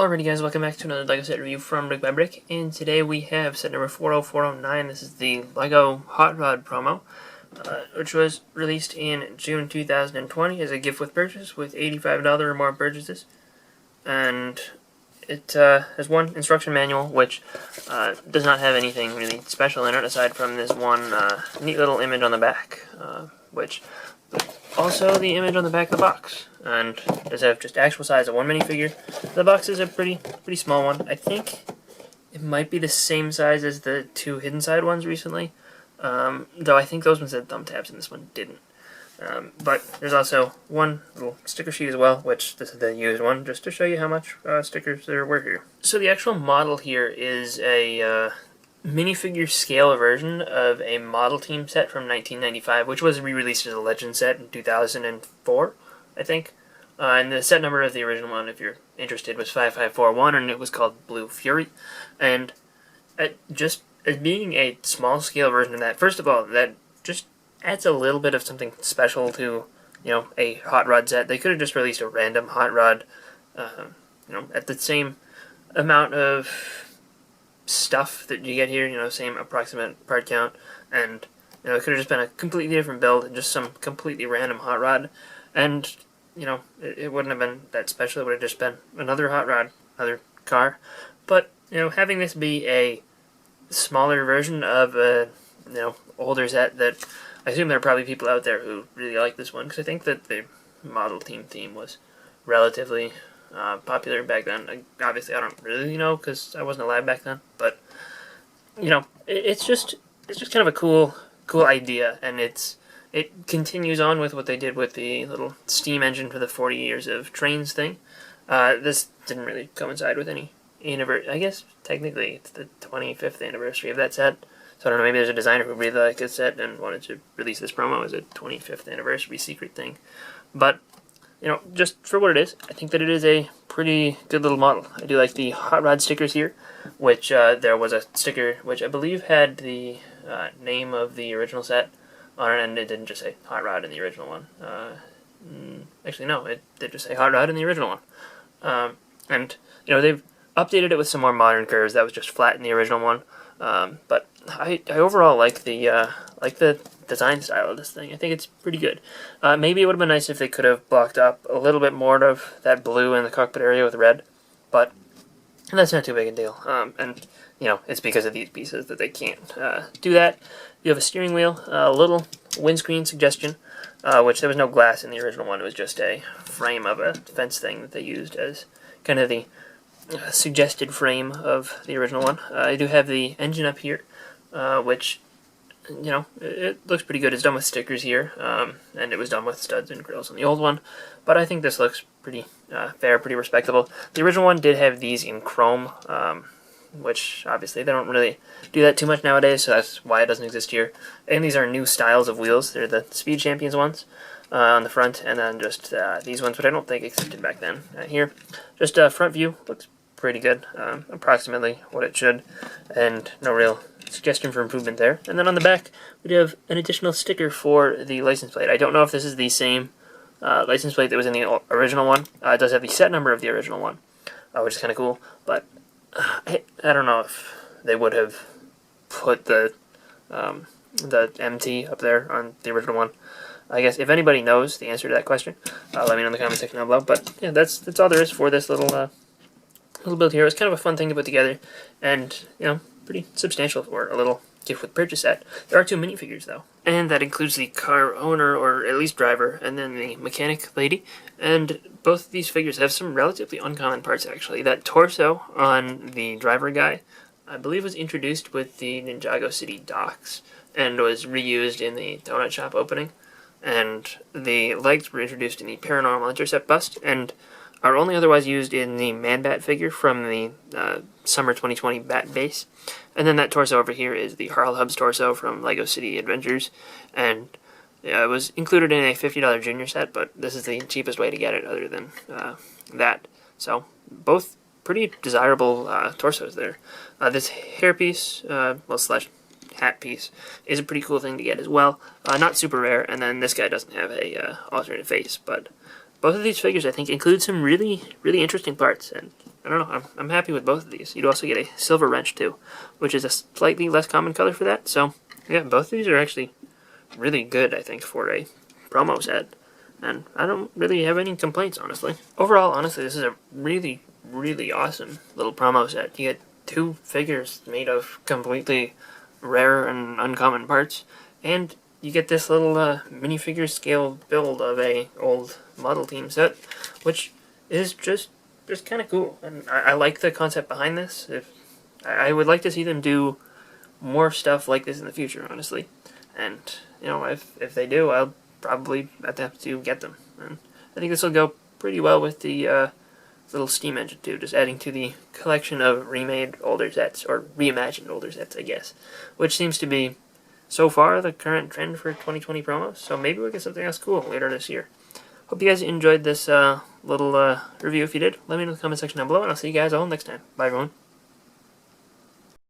Alrighty guys, welcome back to another LEGO set review from BrickByBrick, and today we have set number 40409. This is the LEGO Hot Rod promo, which was released in June 2020 as a gift with purchase with $85 or more purchases. And it has one instruction manual, which does not have anything really special in it aside from this one neat little image on the back, which also the image on the back of the box. And does have just actual size of one minifigure. The box is a pretty small one. I think it might be the same size as the two hidden side ones recently, though I think those ones had thumb tabs and this one didn't. But there's also one little sticker sheet as well, which this is the used one, just to show you how much stickers there were here. So the actual model here is a minifigure scale version of a model team set from 1995, which was re-released as a Legend set in 2004, I think. And the set number of the original one, if you're interested, was 5541, and it was called Blue Fury. And just as being a small scale version of that, first of all, that just adds a little bit of something special to, a Hot Rod set. They could have just released a random Hot Rod, at the same amount of stuff that you get here, same approximate part count, and it could have just been a completely different build and just some completely random Hot Rod, and it wouldn't have been that special. It would have just been another Hot Rod, another car. But having this be a smaller version of a older set, that I assume there are probably people out there who really like this one, because I think that the model team theme was relatively popular back then. Obviously, I don't really know because I wasn't alive back then, but it's just kind of a cool idea, and it continues on with what they did with the little steam engine for the 40 years of trains thing. This didn't really coincide with any anniversary. I guess technically it's the 25th anniversary of that set. So I don't know, maybe there's a designer who really liked this set and wanted to release this promo as a 25th anniversary secret thing. But just for what it is, I think that it is a pretty good little model. I do like the Hot Rod stickers here, which there was a sticker which I believe had the name of the original set on it, and it didn't just say Hot Rod in the original one. Actually, no, it did just say Hot Rod in the original one. And they've updated it with some more modern curves. That was just flat in the original one. But I overall like the design style of this thing. I think it's pretty good. Maybe it would have been nice if they could have blocked up a little bit more of that blue in the cockpit area with red, but that's not too big a deal. And it's because of these pieces that they can't do that. You have a steering wheel, a little windscreen suggestion, which there was no glass in the original one. It was just a frame of a fence thing that they used as kind of the suggested frame of the original one. I do have the engine up here, which it looks pretty good. It's done with stickers here, and it was done with studs and grills on the old one, but I think this looks pretty fair, pretty respectable. The original one did have these in chrome, which obviously they don't really do that too much nowadays, so that's why it doesn't exist here. And these are new styles of wheels. They're the Speed Champions ones on the front, and then just these ones, which I don't think existed back then. Here, just front view looks pretty good, approximately what it should, and no real suggestion for improvement there. And then on the back, we have an additional sticker for the license plate. I don't know if this is the same license plate that was in the original one. It does have the set number of the original one, which is kind of cool, but I don't know if they would have put the MT up there on the original one. I guess if anybody knows the answer to that question, let me know in the comment section down below. But yeah, that's all there is for this little build here. It was kind of a fun thing to put together, and pretty substantial for a little gift with purchase set. There are two minifigures though, and that includes the car owner, or at least driver, and then the mechanic lady. And both of these figures have some relatively uncommon parts actually. That torso on the driver guy, I believe, was introduced with the Ninjago City docks and was reused in the donut shop opening. And the legs were introduced in the Paranormal Intercept bust, and are only otherwise used in the Man-Bat figure from the Summer 2020 Bat base. And then that torso over here is the Harl Hubs torso from LEGO City Adventures, and it was included in a $50 junior set, but this is the cheapest way to get it other than that. So both pretty desirable torsos there. This hairpiece, slash hat piece, is a pretty cool thing to get as well. Not super rare, and then this guy doesn't have a alternate face, but both of these figures, I think, include some really interesting parts, and I don't know, I'm happy with both of these. You'd also get a silver wrench too, which is a slightly less common color for that. So yeah, both of these are actually really good, I think, for a promo set. And I don't really have any complaints, honestly. Overall, honestly, this is a really, really awesome little promo set. You get 2 figures made of completely rare and uncommon parts, and you get this little minifigure scale build of a old model team set, which is just kind of cool. And I like the concept behind this. I would like to see them do more stuff like this in the future, honestly. And you know, if they do, I'll probably attempt to get them. And I think this will go pretty well with the little steam engine too, just adding to the collection of remade older sets, or reimagined older sets, I guess, which seems to be, so far, the current trend for 2020 promos. So maybe we'll get something else cool later this year. Hope you guys enjoyed this little review. If you did, let me know in the comment section down below, and I'll see you guys all next time. Bye, everyone.